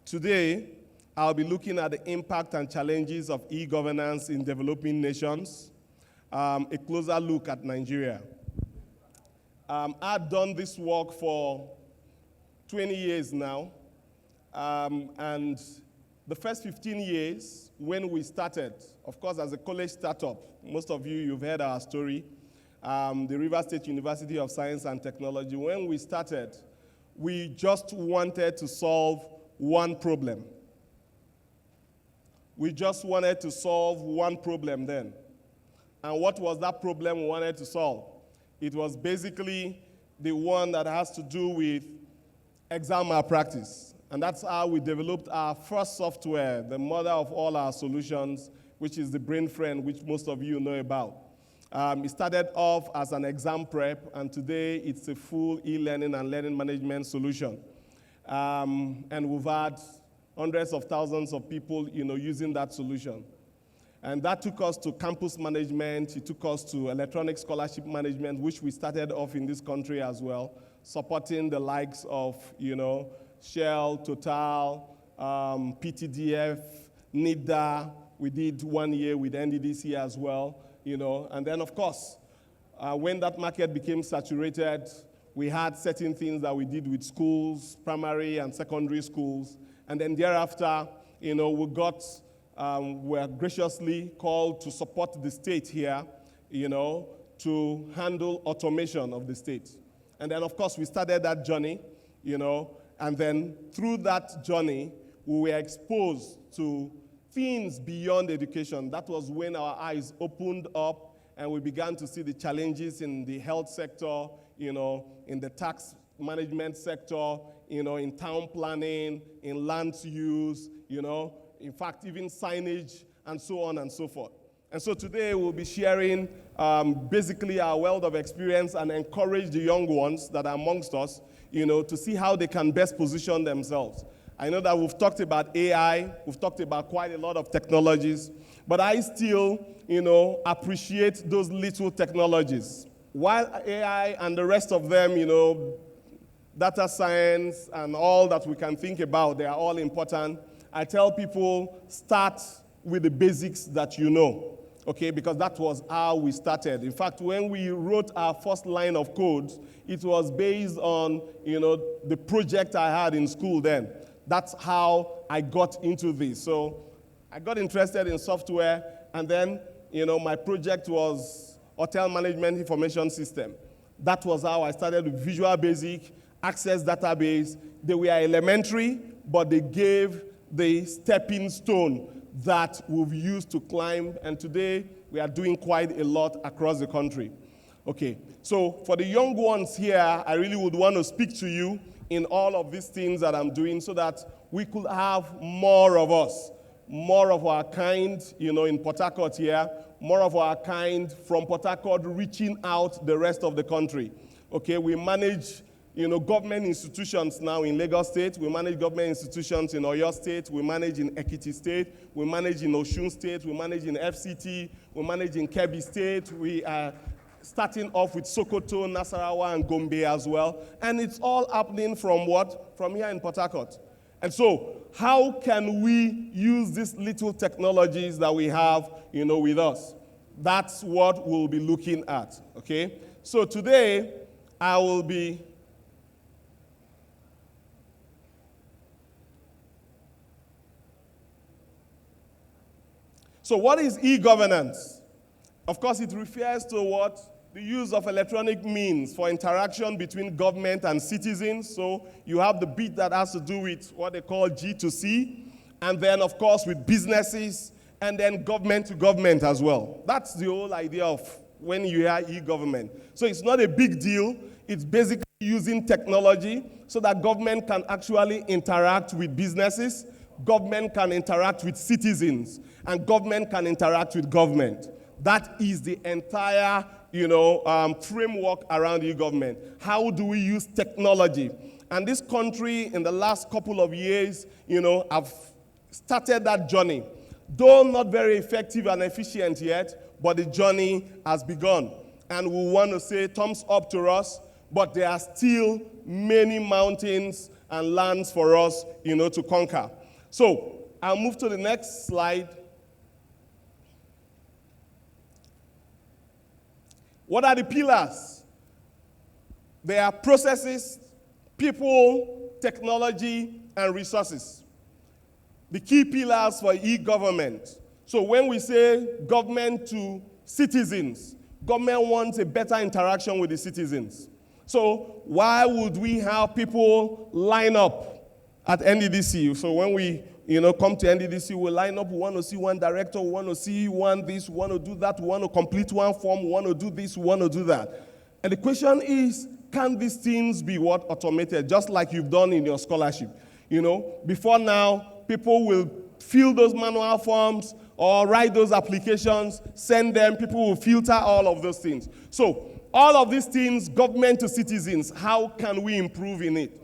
Today, I'll be looking at the impact and challenges of e-governance in developing nations, a closer look at Nigeria. I've done this work for 20 years now, and the first 15 years when we started, of course, as a college startup, most of you've heard our story, the Rivers State University of Science and Technology. When we started, we just wanted to solve one problem. We just wanted to solve one problem then. And what was that problem we wanted to solve? It was basically the one that has to do with exam malpractice. And that's how we developed our first software, the mother of all our solutions, which is the Brain Friend, which most of you know about. It started off as an exam prep, and today it's a full e-learning and learning management solution. And we've had hundreds of thousands of people, using that solution. And that took us to campus management. It took us to electronic scholarship management, which we started off in this country as well, supporting the likes of, Shell, Total, PTDF, NIDA. We did 1 year with NDDC as well, And then, of course, when that market became saturated, we had certain things that we did with schools, primary and secondary schools. And then thereafter, we were graciously called to support the state here, to handle automation of the state. And then, of course, we started that journey, and then through that journey, we were exposed to things beyond education. That was when our eyes opened up and we began to see the challenges in the health sector, in the tax management sector, in town planning, in land use, in fact, even signage, and so on and so forth. And so today we'll be sharing basically our wealth of experience and encourage the young ones that are amongst us, to see how they can best position themselves. I know that we've talked about AI, we've talked about quite a lot of technologies, but I still, appreciate those little technologies. While AI and the rest of them, data science and all that we can think about, they are all important. I tell people, start with the basics that you know, okay? Because that was how we started. In fact, when we wrote our first line of code, it was based on, the project I had in school then. That's how I got into this. So I got interested in software, and then, my project was Hotel Management Information System. That was how I started with Visual Basic, Access Database. They were elementary, but they gave the stepping stone that we've used to climb, and today we are doing quite a lot across the country. Okay, so for the young ones here, I really would want to speak to you in all of these things that I'm doing so that we could have more of us, more of our kind, in Port Harcourt here, more of our kind from Port Harcourt reaching out the rest of the country. Okay, we manage government institutions now in Lagos State. We manage government institutions in Oyo State. We manage in Ekiti State. We manage in Osun State. We manage in FCT. We manage in Kebbi State. We are starting off with Sokoto, Nasarawa, and Gombe as well. And it's all happening from what? From here in Port Harcourt. And so, how can we use these little technologies that we have, with us? That's what we'll be looking at, okay? So today, I will be So what is e-governance? Of course, it refers to what? The use of electronic means for interaction between government and citizens. So you have the bit that has to do with what they call G2C, and then, of course, with businesses, and then government to government as well. That's the whole idea of when you hear e-government. So it's not a big deal. It's basically using technology so that government can actually interact with businesses, government can interact with citizens, and government can interact with government. That is the entire, framework around e-government. How do we use technology? And this country, in the last couple of years, have started that journey. Though not very effective and efficient yet, but the journey has begun. And we want to say thumbs up to us, but there are still many mountains and lands for us, to conquer. So I'll move to the next slide. What are the pillars? They are processes, people, technology, and resources. The key pillars for e-government. So when we say government to citizens, government wants a better interaction with the citizens. So why would we have people line up at NDDC? So when we come to NDDC, we line up, we want to see one director, we want to see one this, we want to do that, we want to complete one form, we want to do this, we want to do that. And the question is, can these things be automated, just like you've done in your scholarship? Before now, people will fill those manual forms or write those applications, send them, people will filter all of those things. So all of these things, government to citizens, how can we improve in it?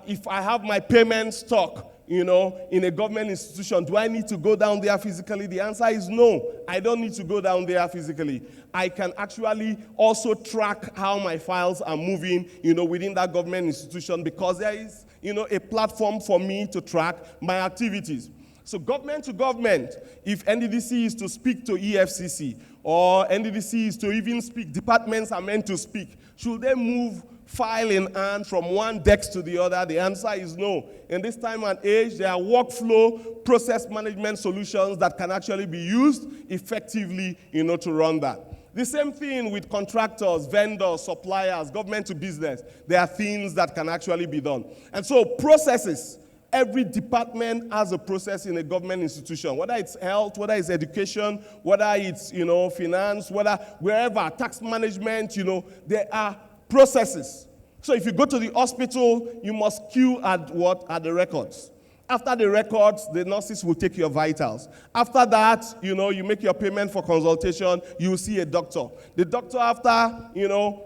If I have my payment stock, in a government institution, do I need to go down there physically? The answer is no. I don't need to go down there physically. I can actually also track how my files are moving, within that government institution, because there is, a platform for me to track my activities. So government to government, if NDDC is to speak to EFCC, or NDDC is to even speak, departments are meant to speak, should they move file in hand from one desk to the other? The answer is no. In this time and age, there are workflow process management solutions that can actually be used effectively, to run that. The same thing with contractors, vendors, suppliers, government to business. There are things that can actually be done. And so processes, every department has a process in a government institution, whether it's health, whether it's education, whether it's, finance, wherever, tax management, there are processes. So if you go to the hospital, you must queue at what? At the records. After the records, the nurses will take your vitals. After that, you make your payment for consultation, you will see a doctor. The doctor, after,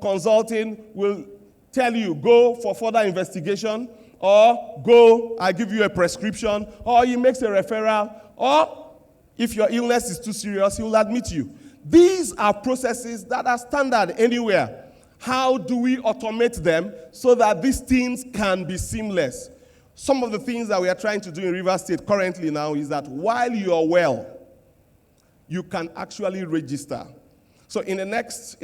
consulting, will tell you, go for further investigation, or go, I give you a prescription, or he makes a referral, or if your illness is too serious, he will admit you. These are processes that are standard anywhere. How do we automate them so that these things can be seamless? Some of the things that we are trying to do in Rivers State currently now is that while you are well, you can actually register. So in the next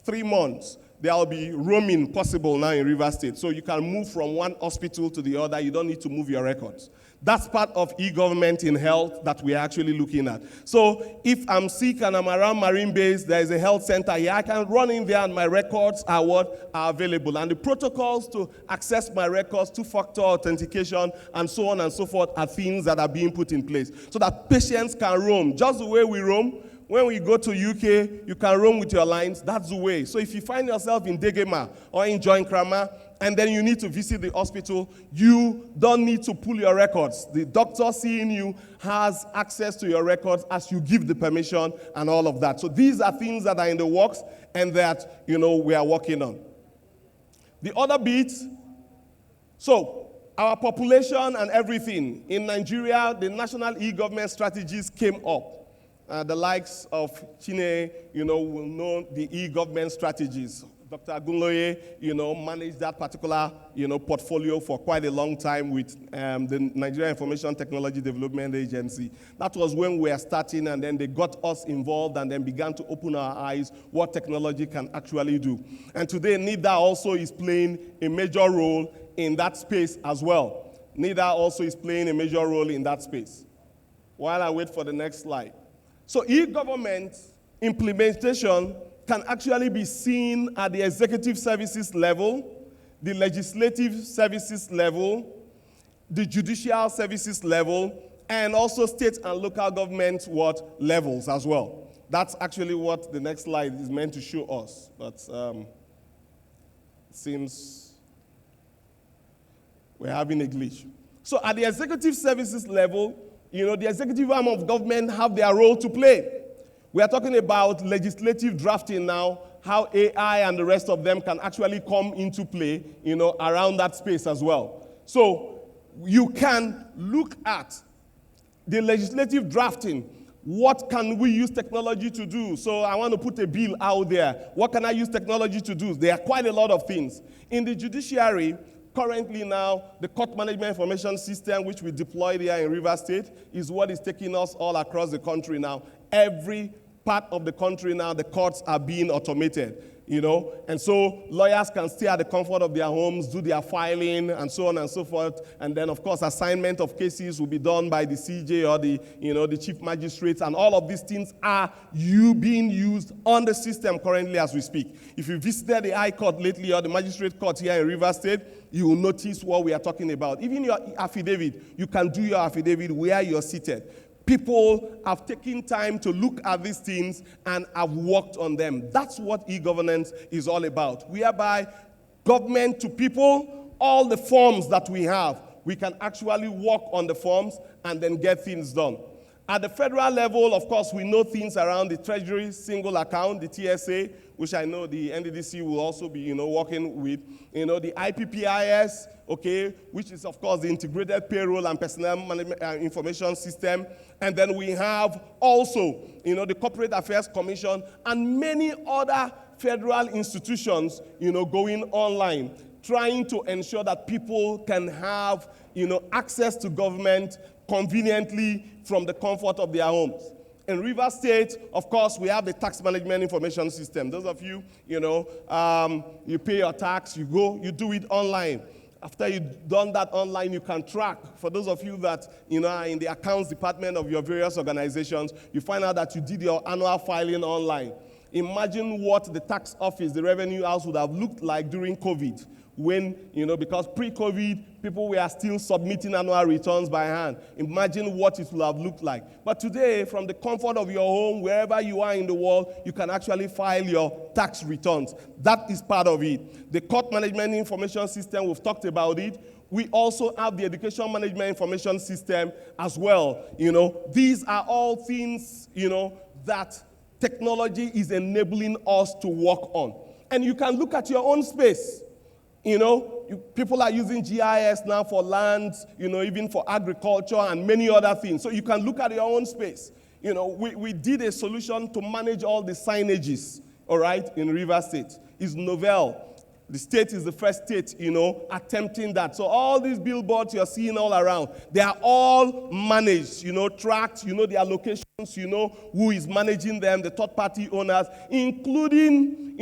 3 months, there will be roaming possible now in Rivers State. So you can move from one hospital to the other. You don't need to move your records. That's part of e-government in health that we're actually looking at. So if I'm sick and I'm around Marine Base, there is a health center here, I can run in there and my records are available. And the protocols to access my records, two-factor authentication, and so on and so forth are things that are being put in place so that patients can roam just the way we roam. When we go to UK, you can roam with your lines. That's the way. So if you find yourself in Degema or in Joinkrama, and then you need to visit the hospital, you don't need to pull your records. The doctor seeing you has access to your records as you give the permission and all of that. So these are things that are in the works and that, we are working on. The other bit, so our population and everything. In Nigeria, the national e-government strategies came up. The likes of Chine, will know the e-government strategies. Dr. Agunloye, managed that particular, portfolio for quite a long time with the Nigeria Information Technology Development Agency. That was when we were starting, and then they got us involved and then began to open our eyes what technology can actually do. And today, NIDA also is playing a major role in that space as well. NIDA also is playing a major role in that space. While I wait for the next slide. So e-government implementation can actually be seen at the executive services level, the legislative services level, the judicial services level, and also state and local government levels as well. That's actually what the next slide is meant to show us, but it seems we're having a glitch. So at the executive services level, the executive arm of government have their role to play. We are talking about legislative drafting now, how AI and the rest of them can actually come into play, around that space as well. So you can look at the legislative drafting. What can we use technology to do? So I want to put a bill out there. What can I use technology to do? There are quite a lot of things. In the judiciary, Currently now, the court management information system, which we deployed here in Rivers State, is what is taking us all across the country now. Every part of the country now, the courts are being automated, and so lawyers can stay at the comfort of their homes, do their filing, and so on and so forth. And then, of course, assignment of cases will be done by the CJ or the chief magistrates, and all of these things are being used on the system currently as we speak. If you visited the High Court lately or the Magistrate Court here in Rivers State, you will notice what we are talking about. Even your affidavit, you can do your affidavit where you're seated. People have taken time to look at these things and have worked on them. That's what e-governance is all about. Whereby government to people, all the forms that we have, we can actually work on the forms and then get things done. At the federal level, of course, we know things around the Treasury single account, the TSA, which I know the NDDC will also be, working with, the IPPIS, which is, of course, the Integrated Payroll and Personnel Management Information System. And then we have also, the Corporate Affairs Commission and many other federal institutions, going online, trying to ensure that people can have, access to government conveniently from the comfort of their homes. In Rivers State, of course, we have the tax management information system. Those of you, you pay your tax, you go, you do it online. After you've done that online, you can track. For those of you that are in the accounts department of your various organizations, you find out that you did your annual filing online. Imagine what the tax office, the revenue house would have looked like during COVID. When, because pre-COVID, people were still submitting annual returns by hand. Imagine what it will have looked like. But today, from the comfort of your home, wherever you are in the world, you can actually file your tax returns. That is part of it. The court management information system, we've talked about it. We also have the education management information system as well. These are all things, that technology is enabling us to work on. And you can look at your own space. People are using GIS now for lands, even for agriculture and many other things. So you can look at your own space. We did a solution to manage all the signages, all right, in Rivers State. It's novel. The state is the first state, attempting that. So all these billboards you're seeing all around, they are all managed, tracked, their locations, who is managing them, the third-party owners, including,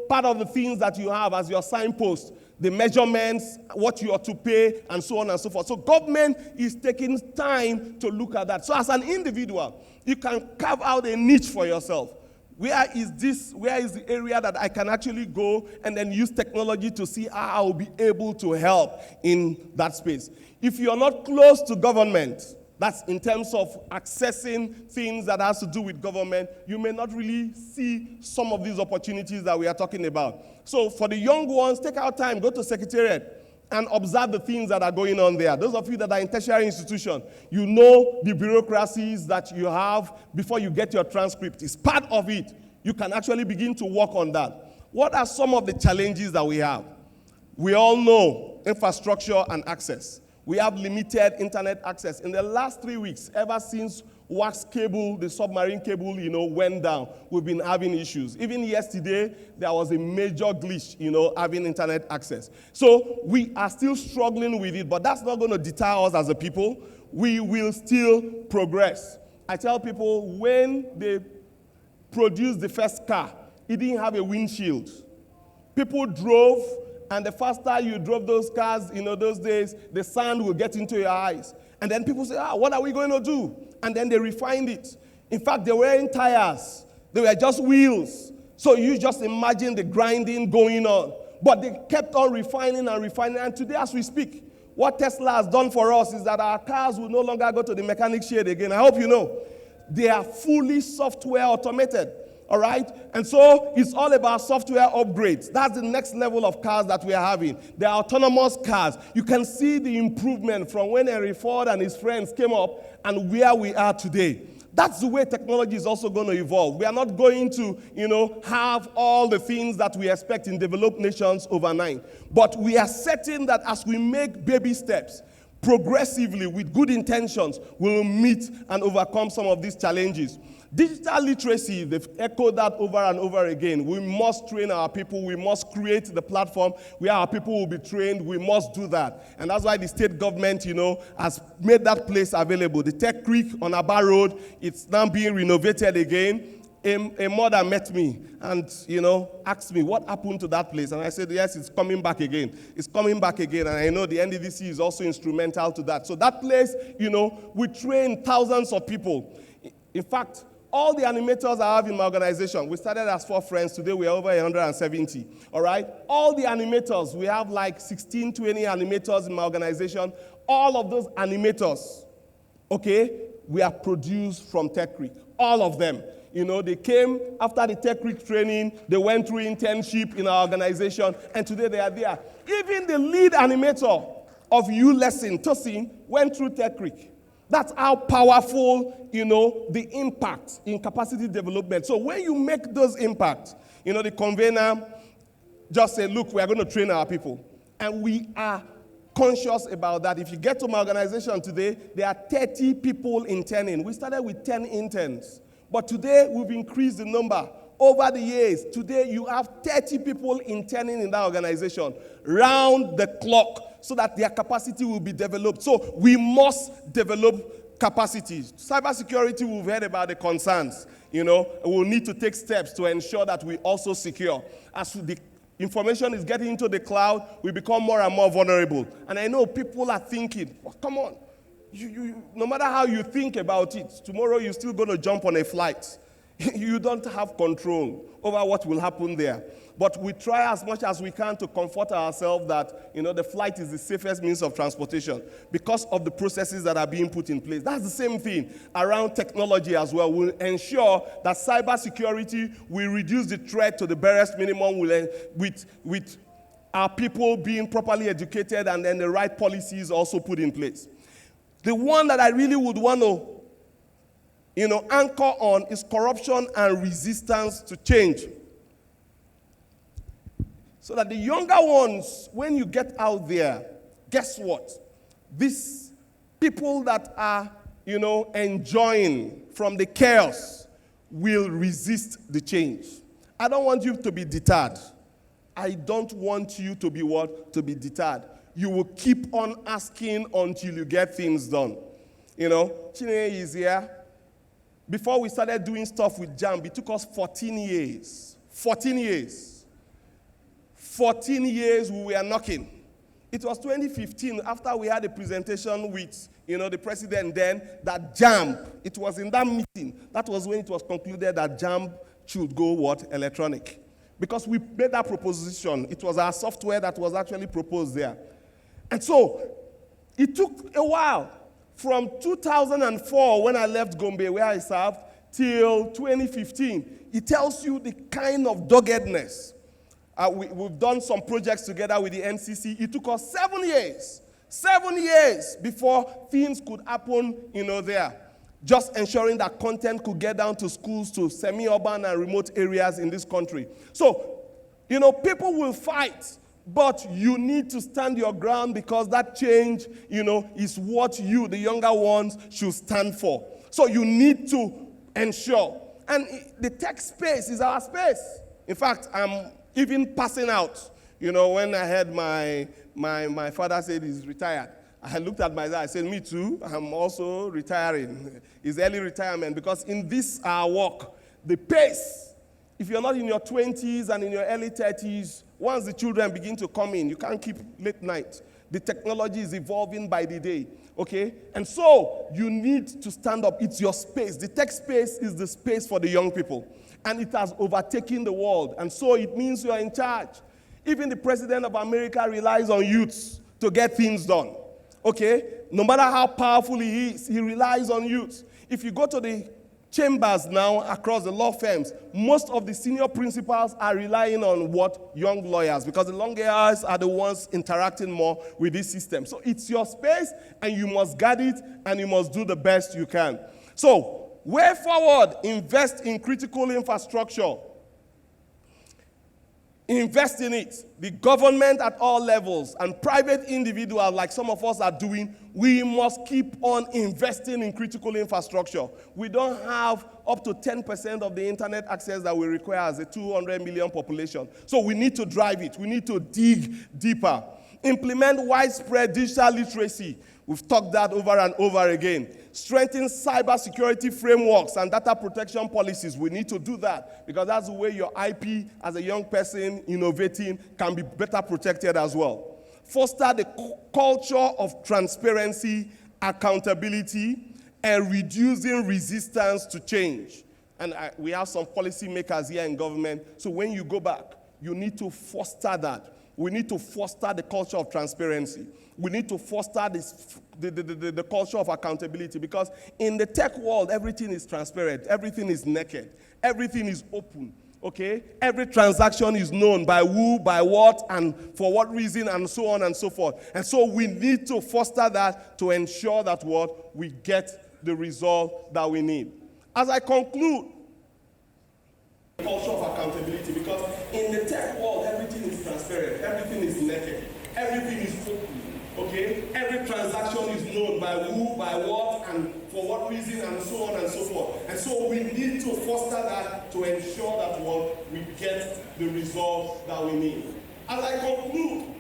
part of the things that you have as your signpost, the measurements, what you are to pay, and so on and so forth. So government is taking time to look at that. So as an individual, you can carve out a niche for yourself. Where is the area that I can actually go and then use technology to see how I will be able to help in that space? If you're not close to government, that's in terms of accessing things that has to do with government, you may not really see some of these opportunities that we are talking about. So for the young ones, take out time, go to Secretariat and observe the things that are going on there. Those of you that are in tertiary institution, you know the bureaucracies that you have before you get your transcript. It's part of it. You can actually begin to work on that. What are some of the challenges that we have? We all know infrastructure and access. We have limited internet access. In the last 3 weeks, ever since wax cable, the submarine cable, went down, we've been having issues. Even yesterday, there was a major glitch, having internet access. So we are still struggling with it, but that's not going to deter us as a people. We will still progress. I tell people, when they produced the first car, it didn't have a windshield. People drove, and the faster you drove those cars, those days, the sand will get into your eyes. And then people say, what are we going to do? And then they refined it. In fact, they weren't tires. They were just wheels. So you just imagine the grinding going on. But they kept on refining and refining. And today, as we speak, what Tesla has done for us is that our cars will no longer go to the mechanic shed again. I hope you know. They are fully software automated. All right? And so it's all about software upgrades. That's the next level of cars that we are having. They are autonomous cars. You can see the improvement from when Henry Ford and his friends came up and where we are today. That's the way technology is also going to evolve. We are not going to, have all the things that we expect in developed nations overnight. But we are certain that as we make baby steps, progressively, with good intentions, we will meet and overcome some of these challenges. Digital literacy, they've echoed that over and over again. We must train our people. We must create the platform where our people will be trained. We must do that. And that's why the state government, has made that place available. The Tech Creek on Aba Road, it's now being renovated again. A mother met me and, asked me what happened to that place. And I said, yes, it's coming back again. It's coming back again. And I know the NDDC is also instrumental to that. So that place, we train thousands of people. In fact, all the animators I have in my organization, we started as 4 friends. Today we are over 170. All right? All the animators, we have like 16, 20 animators in my organization. All of those animators, we are produced from Tech Creek. All of them. They came after the Tech Creek training. They went through internship in our organization, and today they are there. Even the lead animator of U Lesson, Tosin, went through Tech Creek. That's how powerful, the impact in capacity development. So when you make those impacts, the convener just said, look, we are going to train our people. And we are conscious about that. If you get to my organization today, there are 30 people interning. We started with 10 interns. But today, we've increased the number. Over the years, today you have 30 people interning in that organization, round the clock, so that their capacity will be developed. So we must develop capacities. Cybersecurity, we've heard about the concerns. We'll need to take steps to ensure that we also secure. As the information is getting into the cloud, we become more and more vulnerable. And I know people are thinking, come on. No matter how you think about it, tomorrow you're still going to jump on a flight. You don't have control over what will happen there. But we try as much as we can to comfort ourselves that, the flight is the safest means of transportation because of the processes that are being put in place. That's the same thing around technology as well. We'll ensure that cybersecurity will reduce the threat to the barest minimum with our people being properly educated and then the right policies also put in place. The one that I really would want to, anchor on is corruption and resistance to change. So that the younger ones, when you get out there, guess what? These people that are, enjoying from the chaos will resist the change. I don't want you to be deterred. I don't want you to be what? To be deterred. You will keep on asking until you get things done. Chineye is here. Before we started doing stuff with JAMB, it took us 14 years. 14 years. 14 years we were knocking. It was 2015, after we had a presentation with, the president then, that JAMB, it was in that meeting, that was when it was concluded that JAMB should go what? Electronic. Because we made that proposition. It was our software that was actually proposed there. And so, it took a while. From 2004, when I left Gombe, where I served, till 2015. It tells you the kind of doggedness. We've done some projects together with the NCC. It took us 7 years. 7 years before things could happen, there. Just ensuring that content could get down to schools, to semi-urban and remote areas in this country. So, people will fight. But you need to stand your ground because that change, is what you, the younger ones, should stand for. So you need to ensure. And the tech space is our space. In fact, I'm even passing out. When I heard my father said he's retired, I looked at myself, I said, me too, I'm also retiring. It's early retirement because in this our work, the pace, if you're not in your 20s and in your early 30s, once the children begin to come in, you can't keep late night. The technology is evolving by the day, okay? And so you need to stand up. It's your space. The tech space is the space for the young people. And it has overtaken the world. And so it means you are in charge. Even the president of America relies on youths to get things done, okay? No matter how powerful he is, he relies on youths. If you go to the chambers now across the law firms, most of the senior principals are relying on what? Young lawyers, because the lawyers are the ones interacting more with this system. So it's your space, and you must guard it, and you must do the best you can. So, way forward, invest in critical infrastructure. Invest in it. The government at all levels and private individuals like some of us are doing, we must keep on investing in critical infrastructure. We don't have up to 10% of the internet access that we require as a 200 million population. So we need to drive it. We need to dig deeper. Implement widespread digital literacy. We've talked that over and over again. Strengthen cybersecurity frameworks and data protection policies. We need to do that because that's the way your IP as a young person innovating can be better protected as well. Foster the culture of transparency, accountability, and reducing resistance to change. And we have some policymakers here in government. So when you go back, you need to foster that. We need to foster the culture of transparency. We need to foster the culture of accountability because in the tech world, everything is transparent. Everything is naked. Everything is open, okay? Every transaction is known by who, by what, and for what reason, and so on and so forth. And so we need to foster that to ensure that we get the result that we need. As I conclude, culture of accountability because in the tech world, everything is transparent. Everything is naked. Everything is open. Okay? Every transaction is known by who, by what, and for what reason, and so on and so forth. And so we need to foster that to ensure that we get the result that we need. As I conclude,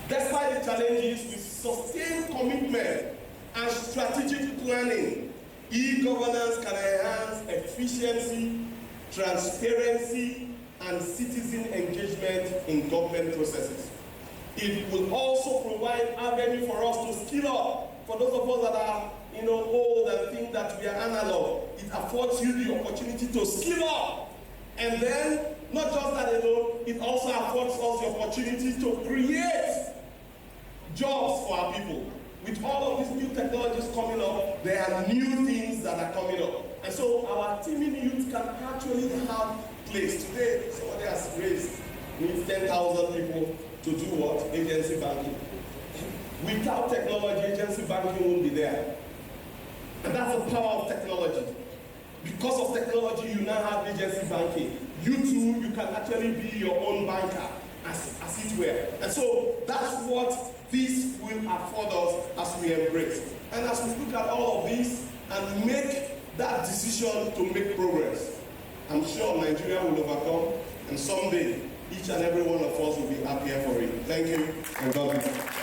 despite the challenges, with sustained commitment and strategic planning, e-governance can enhance efficiency, transparency, and citizen engagement in government processes. It will also provide avenue for us to skill up. For those of us that are old and think that we are analog, it affords you the opportunity to skill up. And then, not just that alone, it also affords us the opportunity to create jobs for our people. With all of these new technologies coming up, there are new things that are coming up. And so our teaming youth can actually have place. Today, somebody has raised needs 10,000 people to do what? Agency banking. Without technology, agency banking won't be there. And that's the power of technology. Because of technology, you now have agency banking. You too, you can actually be your own banker, as it were. And so that's what this will afford us as we embrace. And as we look at all of this and make that decision to make progress, I'm sure Nigeria will overcome, and someday each and every one of us will be happier for it. Thank you, and God bless you.